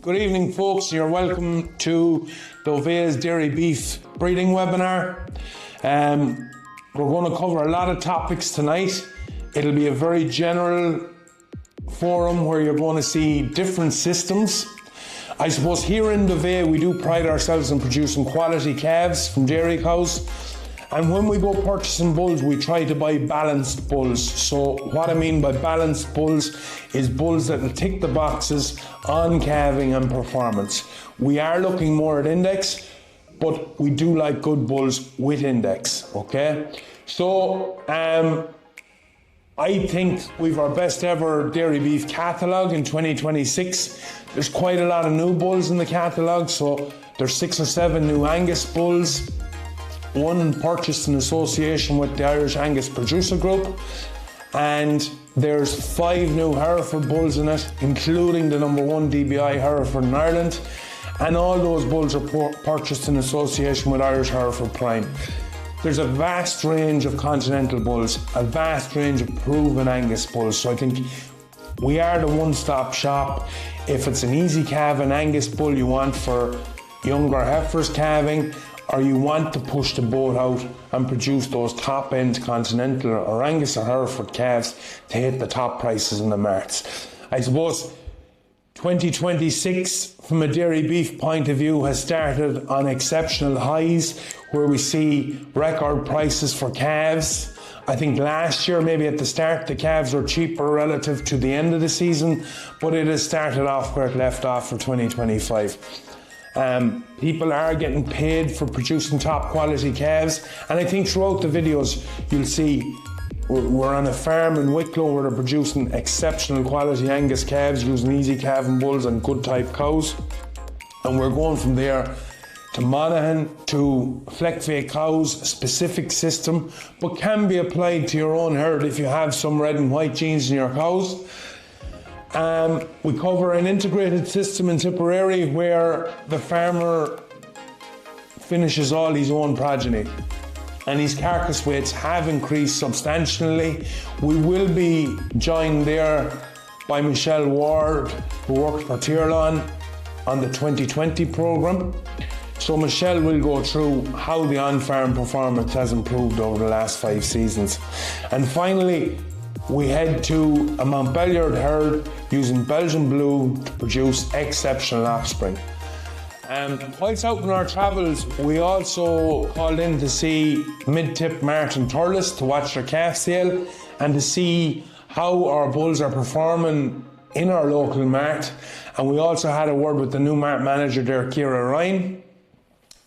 Good evening, folks. You're welcome to Dovea's Dairy Beef Breeding Webinar. We're going to cover a lot of topics tonight. It'll be a very general forum where you're going to see different systems. I suppose here in Dovea we do pride ourselves in producing quality calves from dairy cows. And when we go purchasing bulls, we try to buy balanced bulls. So what I mean by balanced bulls is bulls that will tick the boxes on calving and performance. We are looking more at index, but we do like good bulls with index, okay? So I think we've our best ever dairy beef catalogue in 2026. There's quite a lot of new bulls in the catalogue, so there's 6 or 7 new Angus bulls. One purchased in association with the Irish Angus Producer Group, and there's 5 new Hereford bulls in it, including the #1 DBI Hereford in Ireland, and all those bulls are purchased in association with Irish Hereford Prime. There's a vast range of continental bulls, a vast range of proven Angus bulls, so I think we are the one-stop shop. If it's an easy calving Angus bull you want for younger heifers calving, or you want to push the boat out and produce those top-end continental or Angus or Hereford calves to hit the top prices in the marts. I suppose 2026, from a dairy beef point of view, has started on exceptional highs, where we see record prices for calves. I think last year, maybe at the start, the calves were cheaper relative to the end of the season, but it has started off where it left off for 2025. People are getting paid for producing top quality calves, and I think throughout the videos you'll see we're on a farm in Wicklow where they're producing exceptional quality Angus calves using easy calving bulls and good type cows, and we're going from there to Monaghan to Fleckvieh cows, a specific system, but can be applied to your own herd if you have some red and white genes in your cows. We cover an integrated system in Tipperary where the farmer finishes all his own progeny, and his carcass weights have increased substantially. We will be joined there by Michelle Ward, who worked for Thurles on the 2020 programme. So Michelle will go through how the on-farm performance has improved over the last 5 seasons. And finally, we head to a Montbeliarde herd using Belgian Blue to produce exceptional offspring. Whilst out on our travels, we also called in to see Midtip Mart in Thurles to watch their calf sale and to see how our bulls are performing in our local mart. And we also had a word with the new mart manager there, Ciara.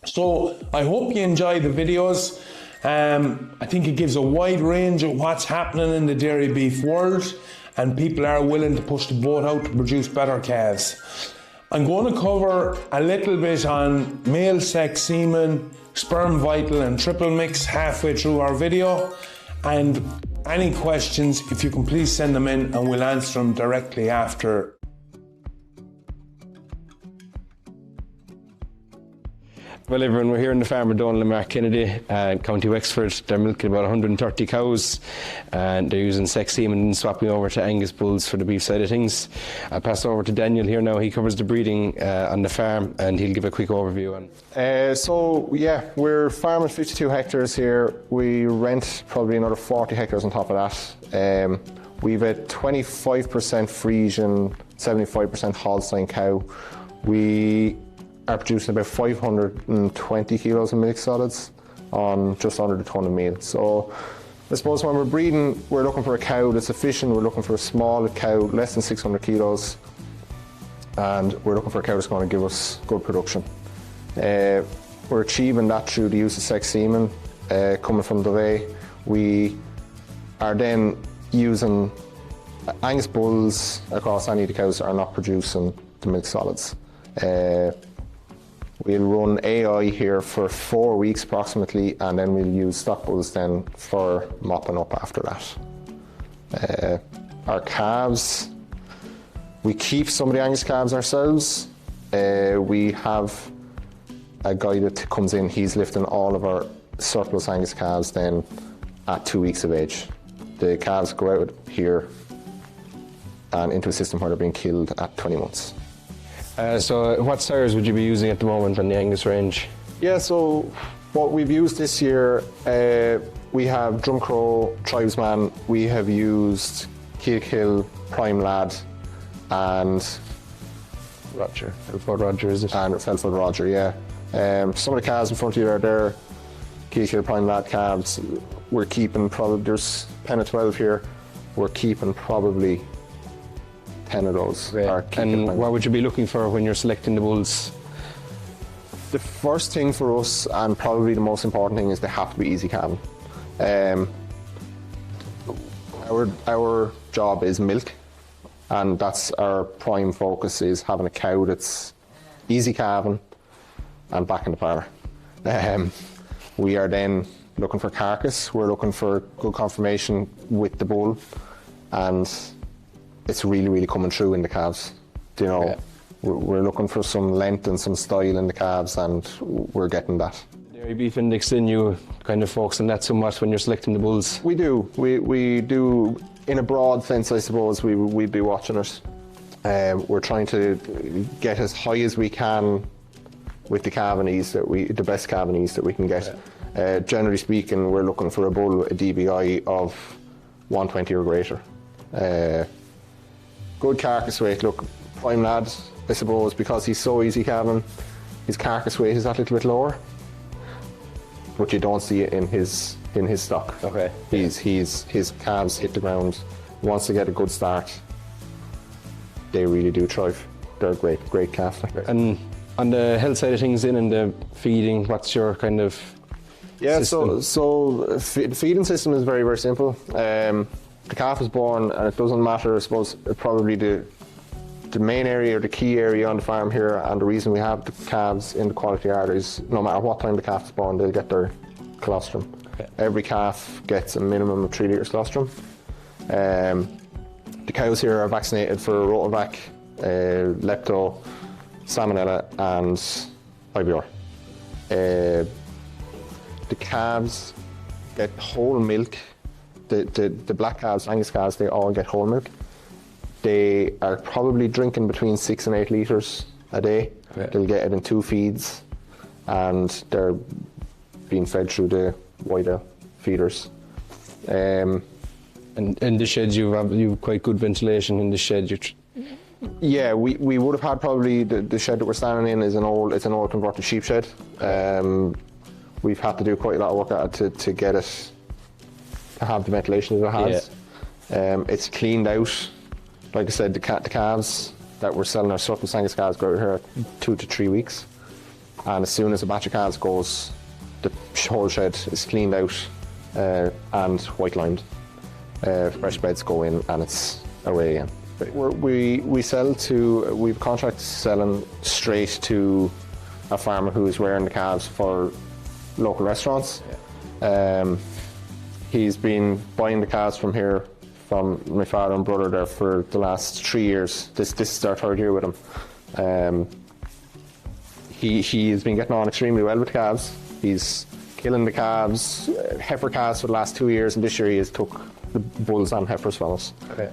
So I hope you enjoy the videos. I think it gives a wide range of what's happening in the dairy beef world, and people are willing to push the boat out to produce better calves. I'm going to cover a little bit on male sex semen, sperm vital and triple mix halfway through our video, and any questions, if you can please send them in and we'll answer them directly after. Well, everyone, we're here in the farm with Donald and Mark Kennedy, County Wexford. They're milking about 130 cows, and they're using sex semen and swapping over to Angus bulls for the beef side of things. I'll pass over to Daniel here now. He covers the breeding on the farm, and he'll give a quick overview on. We're farming 52 hectares here. We rent probably another 40 hectares on top of that. We've a 25% Frisian, 75% Holstein cow. We are producing about 520 kilos of milk solids on just under the ton of meal. So I suppose when we're breeding, we're looking for a cow that's efficient. We're looking for a small cow, less than 600 kilos, and we're looking for a cow that's going to give us good production. We're achieving that through the use of sex semen coming from Dovea. We are then using Angus bulls across any of the cows that are not producing the milk solids. We'll run AI here for 4 weeks approximately, and then we'll use stock bulls then for mopping up after that. Our calves, we keep some of the Angus calves ourselves. We have a guy that comes in, he's lifting all of our surplus Angus calves then at 2 weeks of age. The calves go out here and into a system where they're being killed at 20 months. So what sires would you be using at the moment on the Angus range? Yeah, so what we've used this year, we have Drumcrow, Tribesman, we have used Kill, Prime Lad, and Roger. Felford Roger, is it? And Felford Roger, yeah. Some of the calves in front of you are there, Kill, Prime Lad calves. We're keeping probably, there's 10 or 12 here, we're keeping probably 10 of those. Right. And what would you be looking for when you're selecting the bulls? The first thing for us, and probably the most important thing, is they have to be easy calving. Our job is milk, and that's our prime focus, is having a cow that's easy calving and back in the parlour. We are then looking for carcass, we're looking for good conformation with the bull, and it's really, really coming through in the calves. You know, yeah. We're looking for some length and some style in the calves, and we're getting that. Dairy Beef Index, then you kind of focus on that somewhat when you're selecting the bulls? We do. We do, in a broad sense, I suppose, we'd be watching it. We're trying to get as high as we can with the calving ease, the best calving ease that we can get. Yeah. Generally speaking, we're looking for a bull, a DBI of 120 or greater. Good carcass weight. Look, Prime Lad, I suppose, because he's so easy calving, his carcass weight is that little bit lower, but you don't see it in his stock. Okay. His calves hit the ground. Once they get a good start, they really do thrive. They're a great calf. And on the health side of things, and the feeding, what's your kind of system? So the feeding system is very, very simple. The calf is born, and it doesn't matter, I suppose, probably the main area or the key area on the farm here, and the reason we have the calves in the quality yard is no matter what time the calf is born, they'll get their colostrum. Okay. Every calf gets a minimum of 3 litres colostrum. The cows here are vaccinated for rotavirus, lepto, salmonella, and IBR. The calves get whole milk. The black calves, Angus calves, they all get whole milk. They are probably drinking between 6 and 8 litres a day. Okay. They'll get it in 2 feeds, and they're being fed through the wider feeders. And in the sheds, you've quite good ventilation in the shed. Yeah, we would have had probably the shed that we're standing in is an old converted sheep shed. We've had to do quite a lot of work at it to get it to have the ventilation that it has. Yeah. It's cleaned out. Like I said, the calves that we're selling, our surplus Angus calves, go out here 2 to 3 weeks, and as soon as a batch of calves goes, the whole shed is cleaned out and white lined. Fresh beds go in, and it's away again. We've contracts selling straight to a farmer who's rearing the calves for local restaurants. Yeah. He's been buying the calves from here, from my father and brother there, for the last 3 years. This is our 3rd year with him. He has been getting on extremely well with the calves. He's killing the calves, heifer calves, for the last 2 years, and this year he has took the bulls and heifers from us. Okay.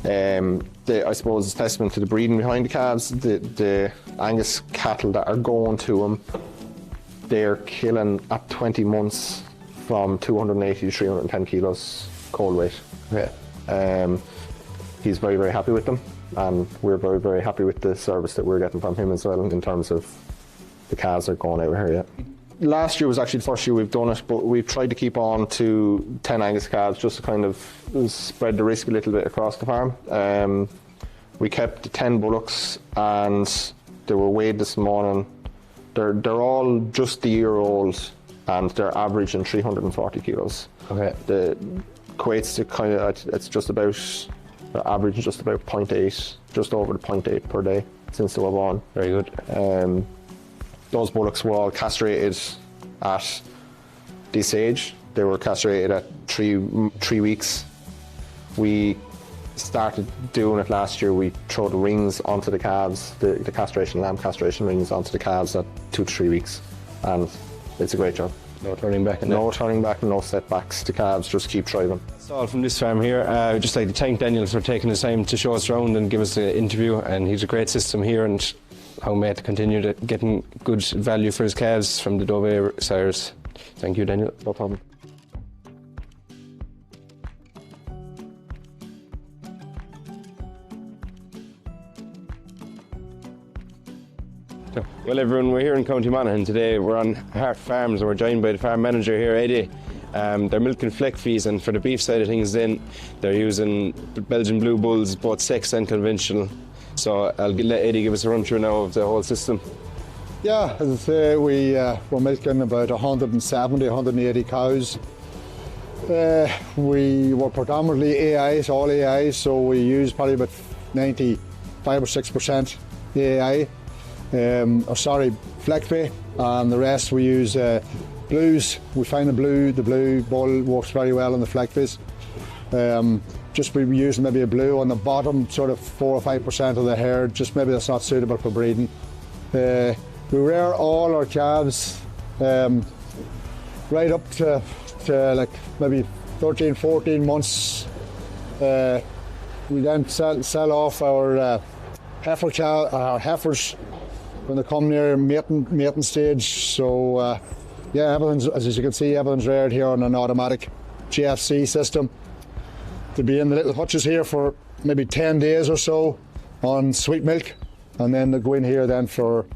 I suppose it's testament to the breeding behind the calves. The Angus cattle that are going to him, they're killing at 20 months from 280 to 310 kilos cold weight. Yeah. He's very, very happy with them, and we're very, very happy with the service that we're getting from him as well, in terms of the calves that are going over here. Yeah. Last year was actually the first year we've done it, but we've tried to keep on to 10 Angus calves just to kind of spread the risk a little bit across the farm. We kept 10 bullocks, and they were weighed this morning. They're all just a year old, and they're averaging 340 kilos. Okay. The equates to kind of, it's just about, they're averaging just about 0.8, just over the 0.8 per day since they were born. Very good. Those bullocks were all castrated at this age. They were castrated at 3 weeks. We started doing it last year. We threw the rings onto the calves, the castration, lamb castration rings onto the calves at 2 to 3 weeks, and it's a great job. No turning back in that. No turning back, no setbacks. The calves just keep thriving. That's all from this farm here. I'd just like to thank Daniel for taking his time to show us around and give us an interview, and he's a great system here, and how may to continue to getting good value for his calves from the Dovea sires. Thank you, Daniel. No problem. Well, everyone, we're here in County Monaghan today. We're on Hart Farms, and we're joined by the farm manager here, Eddie. They're milking Fleckviehs, and for the beef side of things then, they're using Belgian Blue bulls, both sex and conventional. So I'll let Eddie give us a run through now of the whole system. Yeah, as I say, we're milking about 170, 180 cows. We were predominantly AIs, all AIs, so we use probably about 95 or 6% AI. Fleckvieh, and the rest we use blues. We find the blue bull works very well on the Fleckviehs. Just we use maybe a blue on the bottom, sort of 4 or 5% of the herd, just maybe that's not suitable for breeding. We rear all our calves right up to like maybe 13, 14 months. We then sell off our heifers when they come near mating stage. So yeah, everything's, as you can see, everything's reared here on an automatic GFC system. To be in the little hutches here for maybe 10 days or so on sweet milk, and then they go in here then for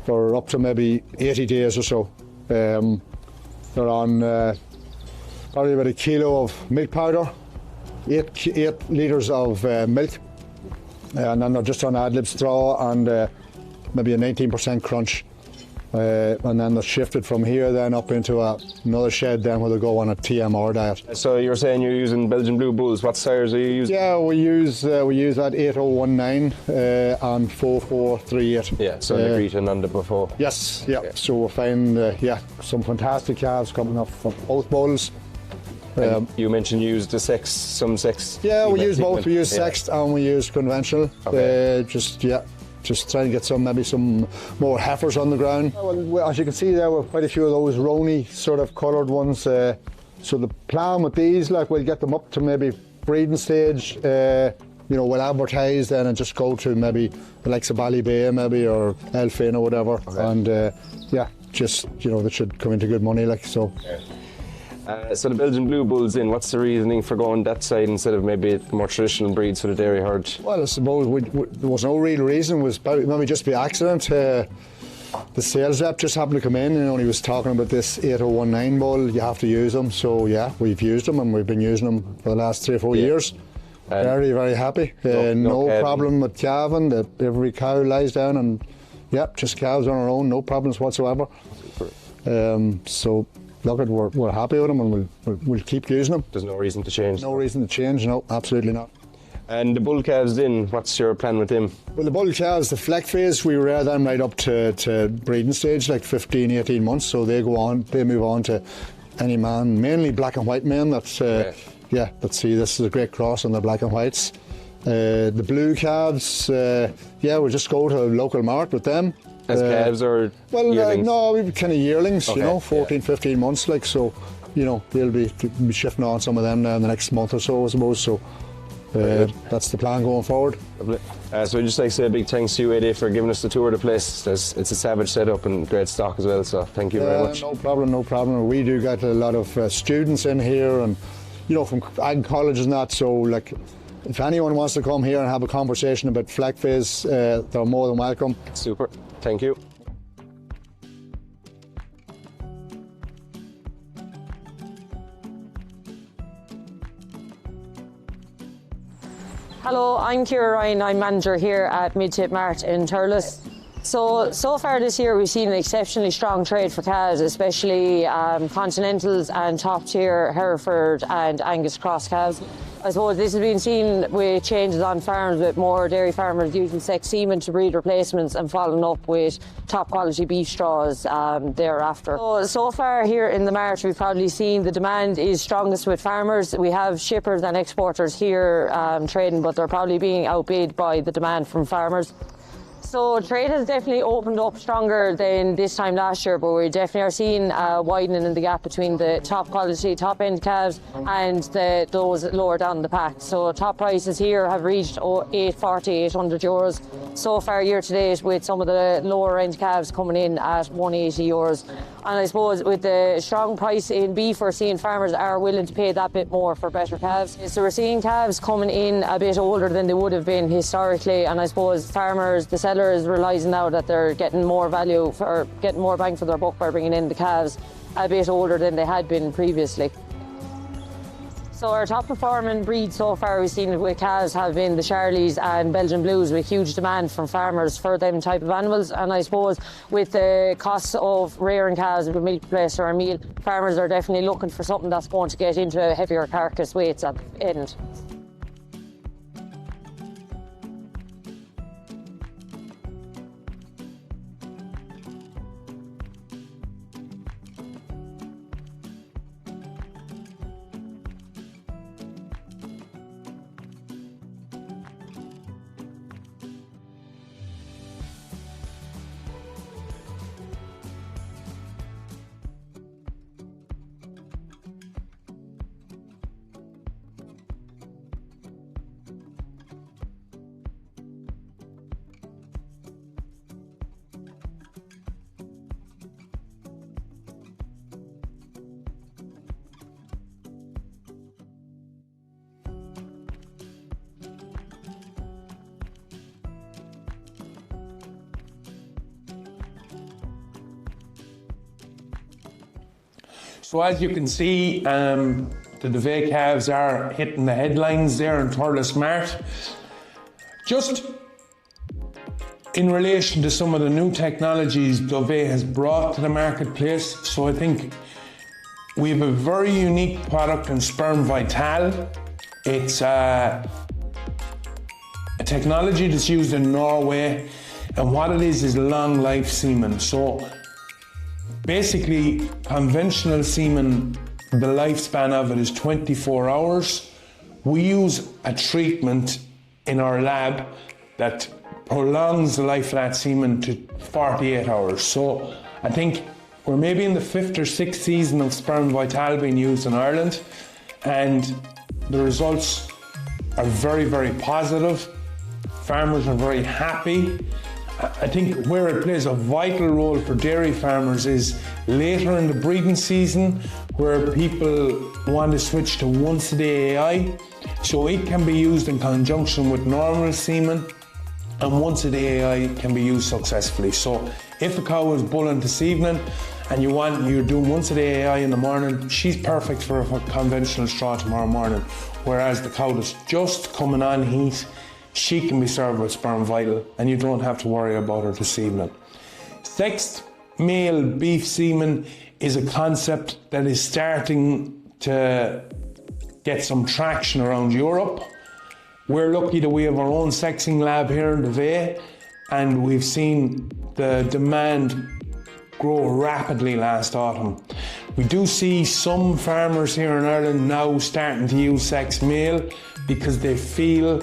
up to maybe 80 days or so. They're on probably about a kilo of milk powder, 8 litres of milk, and then they're just on ad lib straw and maybe a 19% crunch. And then they're shifted from here then up into another shed then where they go on a TMR diet. So you're saying you're using Belgian Blue bulls. What sires are you using? Yeah, we use that 8019 and 4438. Yeah, so the Greta and under before. Yes, yeah. Okay. So we find some fantastic calves coming up from both bulls. You mentioned you use some sex. Yeah, we use both. We use sexed and we use conventional. Okay. Just trying to get some more heifers on the ground. Well, as you can see there, we've quite a few of those Rony sort of coloured ones. So the plan with these, like, we'll get them up to maybe breeding stage. We'll advertise then and just go to maybe the likes of Ballybay maybe or Elfin or whatever. Okay. And they should come into good money, like so. Yeah. So the Belgian Blue bulls in, what's the reasoning for going that side instead of maybe the more traditional breeds for the dairy herd? Well, I suppose there was no real reason. It was maybe just by accident. The sales rep just happened to come in and he was talking about this 8019 bull. You have to use them. So yeah, we've used them and we've been using them for the last 3 or 4 years. Very, very happy. No problem with calving. Every cow lies down and just calves on her own. No problems whatsoever. So. Look, we're happy with them and we'll keep using them. There's no reason to change? No reason to change, no, absolutely not. And the bull calves then, what's your plan with them? Well, the bull calves, the Fleckviehs, we rear them right up to breeding stage, like 15, 18 months, so they move on to any man, mainly black and white men that see this is a great cross on the black and whites. The blue calves, we'll just go to a local mart with them. As calves or yearlings? No, we kind of yearlings, 14, 15 months, like, so, they'll be shifting on some of them now in the next month or so, I suppose, so that's the plan going forward. Lovely. So I'd just like to say a big thanks to you, Eddie, for giving us the tour of the place. It's a savage setup and great stock as well, so thank you very much. No problem. We do get a lot of students in here and, from ag colleges and that, so, like, if anyone wants to come here and have a conversation about Fleckviehs, they're more than welcome. Super. Thank you. Hello, I'm Ciara Ryan. I'm manager here at Midtip Mart in Thurles. So far this year we've seen an exceptionally strong trade for calves, especially Continentals and top tier Hereford and Angus cross calves. I suppose this has been seen with changes on farms, with more dairy farmers using sex semen to breed replacements and following up with top quality beef straws thereafter. So far here in the Mart we've probably seen the demand is strongest with farmers. We have shippers and exporters here trading, but they're probably being outbid by the demand from farmers. So trade has definitely opened up stronger than this time last year, but we definitely are seeing widening in the gap between the top quality, top end calves and those lower down the pack. So top prices here have reached 840, 800 euros so far year to date, with some of the lower end calves coming in at 180 euros. And I suppose with the strong price in beef, we're seeing farmers are willing to pay that bit more for better calves. So we're seeing calves coming in a bit older than they would have been historically, and I suppose farmers, the sellers, realising now that they're getting more value for, getting more bang for their buck by bringing in the calves a bit older than they had been previously. So our top performing breeds so far we've seen with calves have been the Charlies and Belgian Blues, with huge demand from farmers for them type of animals. And I suppose with the costs of rearing calves with a milk replacer or a meal, farmers are definitely looking for something that's going to get into heavier carcass weights at the end. So as you can see, the Dovea calves are hitting the headlines there in Thurles Mart. Just in relation to some of the new technologies Dovea has brought to the marketplace, so I think we have a very unique product in Sperm Vital. It's a technology that's used in Norway, and what it is long life semen. So basically, conventional semen, the lifespan of it is 24 hours. We use a treatment in our lab that prolongs the life of that semen to 48 hours. So I think we're maybe in the 5th or 6th season of Sperm Vital being used in Ireland, and the results are very, very positive. Farmers are very happy. I think where it plays a vital role for dairy farmers is later in the breeding season, where people want to switch to once-a-day AI. So it can be used in conjunction with normal semen, and once-a-day AI can be used successfully. So if a cow is bulling this evening and you're doing once-a-day AI in the morning, she's perfect for a conventional straw tomorrow morning. Whereas the cow that's just coming on heat, she can be served with Sperm Vital, and you don't have to worry about her this evening. Sexed male beef semen is a concept that is starting to get some traction around Europe. We're lucky that we have our own sexing lab here in Dovea, and we've seen the demand grow rapidly last autumn. We do see some farmers here in Ireland now starting to use sexed male because they feel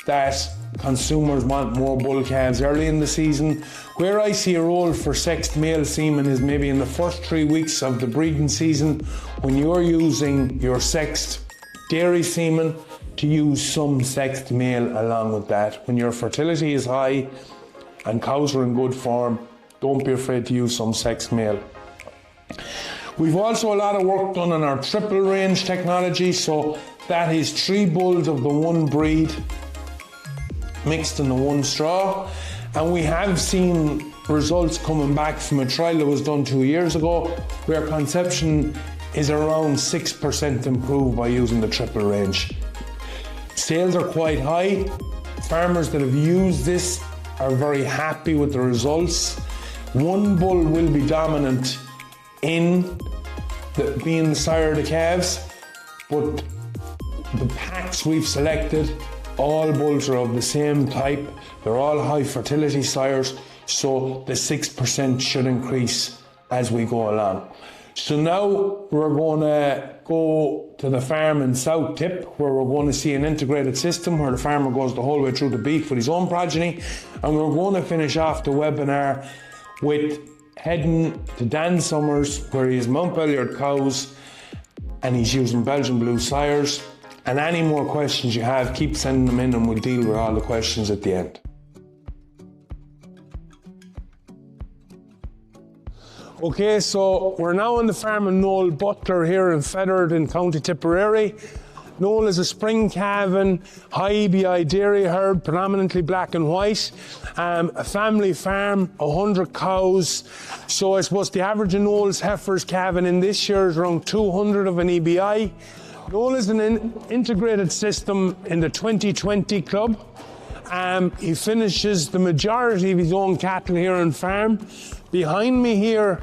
that consumers want more bull calves early in the season. Where I see a role for sexed male semen is maybe in the first 3 weeks of the breeding season, when you're using your sexed dairy semen, to use some sexed male along with that. When your fertility is high and cows are in good form, don't be afraid to use some sexed male. We've also a lot of work done on our triple range technology, so that is 3 bulls of the one breed mixed in the one straw, and we have seen results coming back from a trial that was done 2 years ago, where conception is around 6% improved by using the triple range. Sales are quite high. Farmers that have used this are very happy with the results. One bull will be dominant in being the sire of the calves, but the packs we've selected, all bulls are of the same type. They're all high fertility sires, so the 6% should increase as we go along. So now we're going to go to the farm in South Tip, where we're going to see an integrated system where the farmer goes the whole way through the beef with his own progeny. And we're going to finish off the webinar with heading to Dan Summers, where he has Montbeliarde cows and he's using Belgian Blue sires. And any more questions you have, keep sending them in and we'll deal with all the questions at the end. Okay, so we're now on the farm of Noel Butler here in Feathered in County Tipperary. Noel is a spring calving, high EBI dairy herd, predominantly black and white. A family farm, 100 cows. So I suppose the average of Noel's heifers calving in this year is around 200 of an EBI. Noel is an integrated system in the 2020 club. He finishes the majority of his own cattle here on farm. Behind me here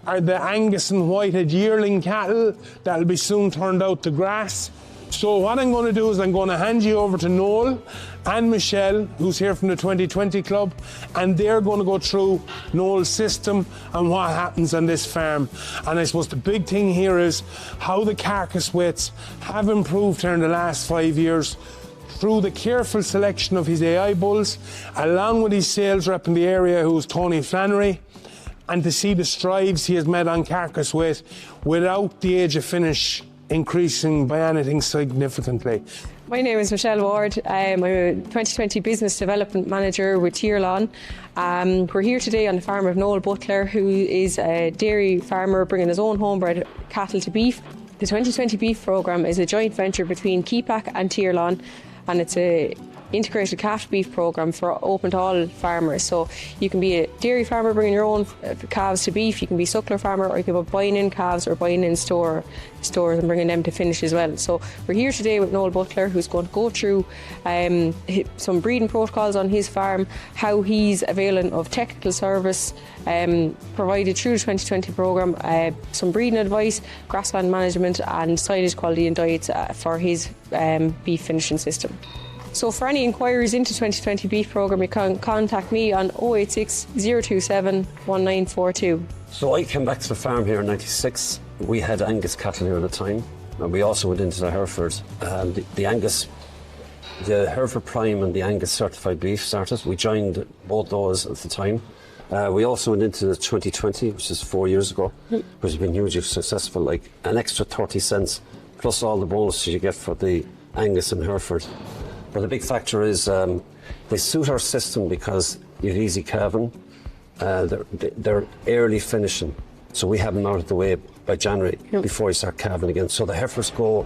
are the Angus and Whitehead yearling cattle that'll be soon turned out to grass. So what I'm going to do is I'm going to hand you over to Noel and Michelle, who's here from the 2020 club, and they're going to go through Noel's system and what happens on this farm. And I suppose the big thing here is how the carcass weights have improved here in the last 5 years through the careful selection of his AI bulls, along with his sales rep in the area, who's Tony Flannery, and to see the strides he has made on carcass weight without the age of finish increasing by anything significantly. My name is Michelle Ward. I'm a 2020 Business Development Manager with Ciara. We're here today on the farm of Noel Butler, who is a dairy farmer bringing his own homebred cattle to beef. The 2020 Beef Programme is a joint venture between Keepack and Ciara, and it's a integrated calf beef programme for open to all farmers. So you can be a dairy farmer bringing your own calves to beef, you can be a suckler farmer, or you can be buying in calves or buying in stores and bringing them to finish as well. So we're here today with Noel Butler, who's going to go through some breeding protocols on his farm, how he's availing of technical service provided through the 2020 programme, some breeding advice, grassland management and silage quality and diets for his beef finishing system. So for any inquiries into 2020 Beef Programme, you can contact me on 086 027 1942. So I came back to the farm here in '96. We had Angus cattle here at the time, and we also went into the Hereford. The Angus, the Hereford Prime and the Angus certified beef started. We joined both those at the time. We also went into the 2020, which is 4 years ago, which has been hugely successful, like an extra 30 cents, plus all the bonuses you get for the Angus and Hereford. But the big factor is they suit our system because you have easy calving, they're early finishing, so we have them out of the way by January before you start calving again. So the heifers go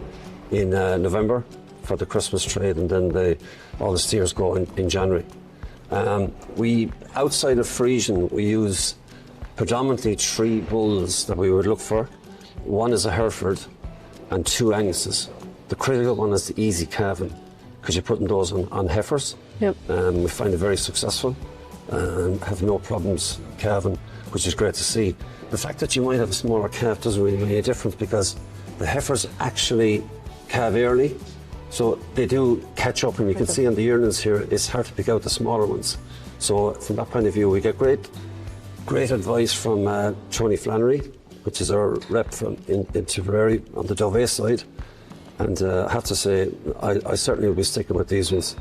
in November for the Christmas trade, and then all the steers go in January. We, outside of Frisian, we use predominantly 3 bulls that we would look for. One is a Hereford and 2 Anguses. The critical one is the easy calving, because you're putting those on heifers. Yep. We find it very successful and have no problems calving, which is great to see. The fact that you might have a smaller calf doesn't really make a difference, because the heifers actually calve early, so they do catch up, and you can see on the yearlings here it's hard to pick out the smaller ones. So from that point of view, we get great advice from Tony Flannery, which is our rep in Tipperary on the Dovea side. And I have to say, I certainly will be sticking with these ones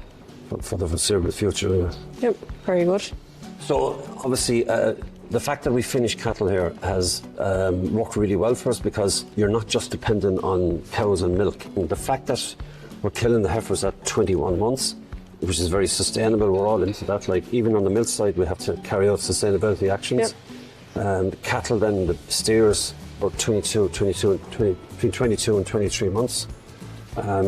for the foreseeable future. Yep, very good. So obviously, the fact that we finish cattle here has worked really well for us, because you're not just dependent on cows and milk. And the fact that we're killing the heifers at 21 months, which is very sustainable, we're all into that. Like, even on the milk side, we have to carry out sustainability actions. Yep. Cattle, then the steers, are between 22 and 23 months.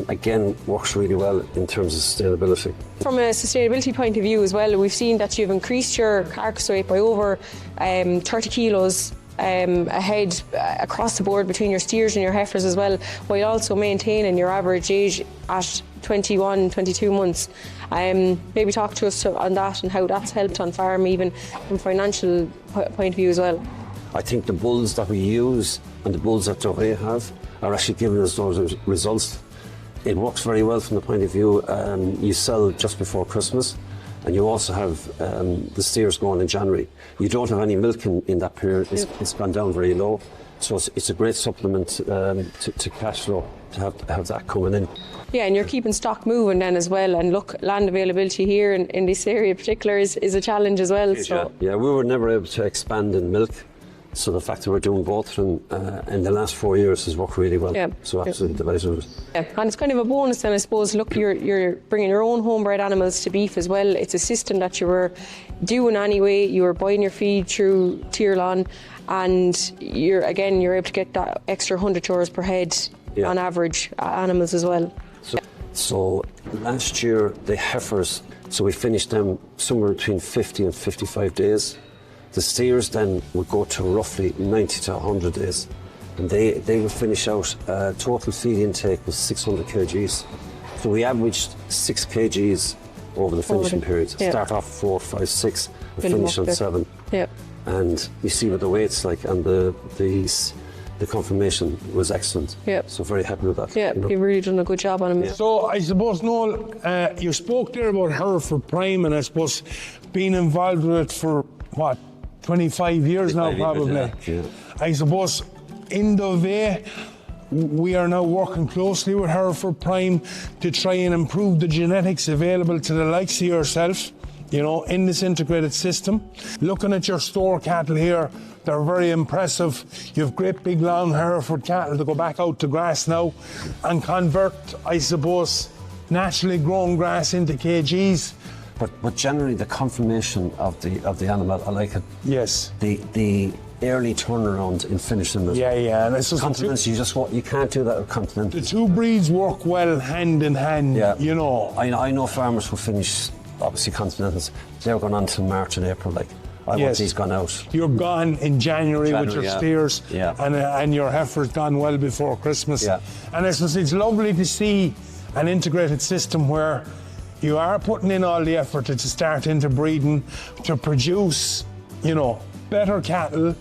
Again, works really well in terms of sustainability. From a sustainability point of view as well, we've seen that you've increased your carcass weight by over 30 kilos ahead across the board between your steers and your heifers as well, while also maintaining your average age at 21, 22 months. Maybe talk to us on that and how that's helped on farm, even from financial point of view as well. I think the bulls that we use and the bulls that Dovea have are actually giving us those results. It works very well from the point of view you sell just before Christmas, and you also have the steers going in January. You don't have any milk in that period. It's gone down very low. So it's a great supplement to cash flow to have that coming in. Yeah, and you're keeping stock moving then as well. And look, land availability here in this area in particular is a challenge as well. So. Yeah, we were never able to expand in milk. So the fact that we're doing both in the last 4 years has worked really well. Yeah. So absolutely delighted with it. Yeah, and it's kind of a bonus then, I suppose. Look, you're bringing your own homebred animals to beef as well. It's a system that you were doing anyway. You were buying your feed through Tiorlan, and you're able to get that extra €100 per head on average animals as well. So last year the heifers, so we finished them somewhere between 50 and 55 days. The steers then would go to roughly 90 to 100 days, and they would finish out. Total feed intake was 600 kgs. So we averaged 6 kgs over the finishing period. Start off 4, 5, 6, and finish on 7. Yeah. And you see what the weight's like, and the confirmation was excellent. Yeah. So very happy with that. Yeah, you've really done a good job on them. Yeah. So I suppose, Noel, you spoke there about Hereford Prime, and I suppose being involved with it for what, 25 years now, probably. Yeah. I suppose in Dovea, we are now working closely with Hereford Prime to try and improve the genetics available to the likes of yourself, in this integrated system. Looking at your store cattle here, they're very impressive. You have great big long Hereford cattle to go back out to grass now and convert, I suppose, naturally grown grass into kgs. But generally the confirmation of the animal, I like it. Yes. The early turnaround in finishing it. Yeah, and it's just continents. You can't do that with continent. The two breeds work well hand in hand. Yeah. I know farmers who finish obviously continentals. They're going on till March and April. Once he's gone out. You're gone in January with your steers, and your heifer's gone well before Christmas. Yeah. And it's lovely to see an integrated system where you are putting in all the effort to start into breeding, to produce, better cattle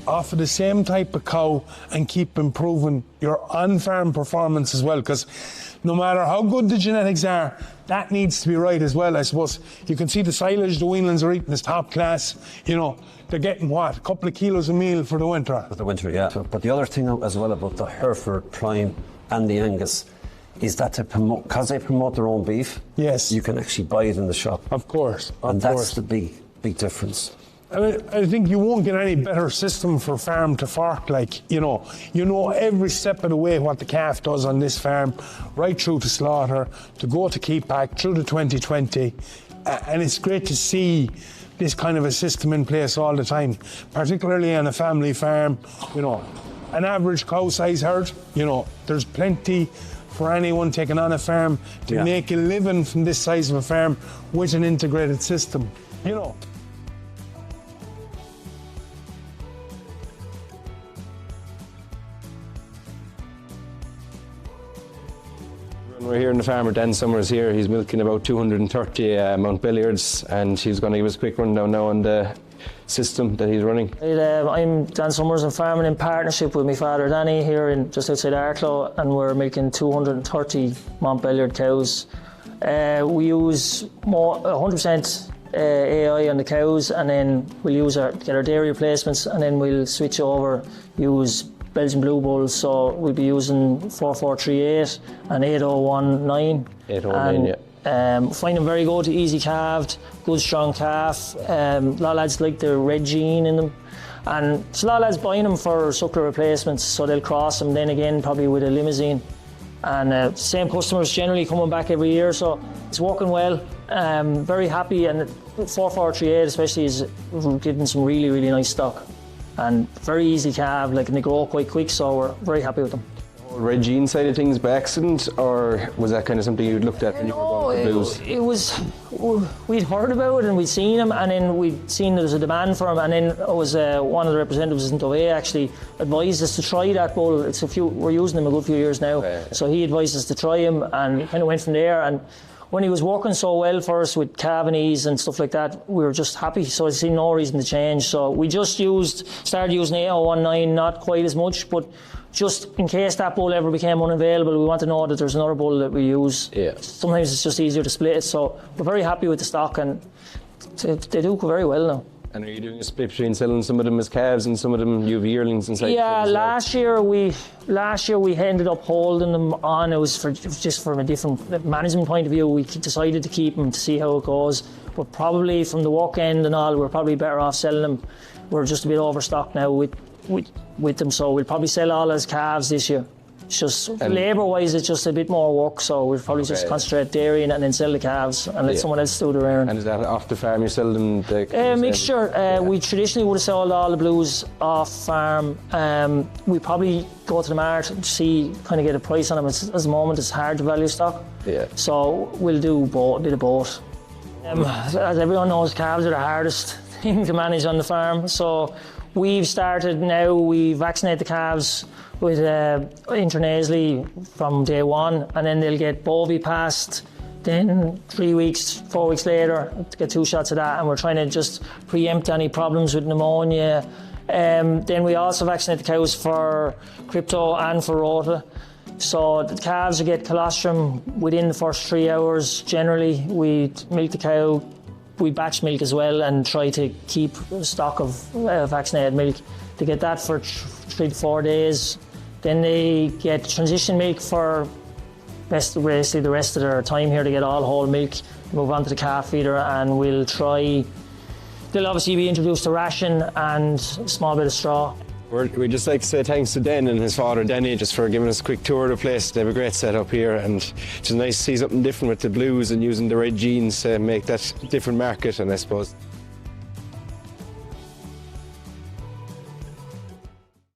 off of the same type of cow and keep improving your on-farm performance as well. Because no matter how good the genetics are, that needs to be right as well. I suppose you can see the silage the weanlings are eating is top class. They're getting a couple of kilos of meal for the winter. For the winter, yeah. But the other thing as well about the Hereford Prime and the Angus is that because they promote their own beef. Yes. You can actually buy it in the shop. Of course. That's the big difference. I think you won't get any better system for farm to fork. You know every step of the way what the calf does on this farm, right through to slaughter, to go to keep pack, through to 2020. And it's great to see this kind of a system in place all the time, particularly on a family farm. An average cow size herd, there's plenty for anyone taking on a farm to make a living from this size of a farm with an integrated system, We're here in the farmer, Dan Summers here. He's milking about 230 Montbeliardes, and he's going to give us a quick rundown now on the system that he's running. I'm Dan Summers. I'm farming in partnership with my father Danny here just outside Arklow, and we're milking 230 Montbeliarde cows. We use 100% AI on the cows, and then we'll get our dairy replacements, and then we'll switch over, use Belgian Blue bulls, so we'll be using 4438 and 8019. 8019, yeah. Find them very good, easy calved, good strong calf. A lot of lads like the red gene in them, and there's a lot of lads buying them for suckler replacements, so they'll cross them then again probably with a limousine. And same customers generally coming back every year, so it's working well. Very happy, and 4438 especially is giving some really, really nice stock. And very easy calf, and they grow quite quick, so we're very happy with them. Red gene side of things by accident, or was that kind of something you'd looked at when you were going to Blues? It was, we'd heard about it and we'd seen them, and then we'd seen there was a demand for them, and then it was one of the representatives in Dovea actually advised us to try that bull. We're using them a good few years now, so he advised us to try him, and kind of went from there. And when he was working so well for us with calving ease and stuff like that, we were just happy, so I see no reason to change. So we just started using 8019, not quite as much, but just in case that bull ever became unavailable, we want to know that there's another bull that we use. Yeah. Sometimes it's just easier to split it, so we're very happy with the stock, and they do very well now. And are you doing a split between selling some of them as calves and some of them you have yearlings inside? Yeah, last year we ended up holding them on. It was just from a different management point of view. We decided to keep them to see how it goes. But probably from the walk end and all, we're probably better off selling them. We're just a bit overstocked now with them, so we'll probably sell all as calves this year. It's just labour-wise, it's just a bit more work, so we'll probably just concentrate dairy and then sell the calves and let someone else do the rearing. And is that off the farm you sell them? Mixture. We traditionally would have sold all the blues off farm. We probably go to the mart to see, kind of get a price on them. At the moment, it's hard to value stock. Yeah. So we'll do a bit of both. As everyone knows, calves are the hardest thing to manage on the farm. So we've started now, we vaccinate the calves with intranasally from day one, and then they'll get Bovi-passed. Then 3 weeks, 4 weeks later, to get 2 shots of that, and we're trying to just preempt any problems with pneumonia. Then we also vaccinate the cows for crypto and for rota. So the calves will get colostrum within the first 3 hours. Generally, we milk the cow, we batch milk as well, and try to keep a stock of vaccinated milk. They get that for 3 to 4 days. Then they get transition milk for basically the rest of their time here to get all whole milk. Move on to the calf feeder, and we'll try. They'll obviously be introduced to ration and a small bit of straw. We'd just like to say thanks to Den and his father Denny just for giving us a quick tour of the place. They have a great setup here, and it's nice to see something different with the blues and using the red genes to make that different market, and I suppose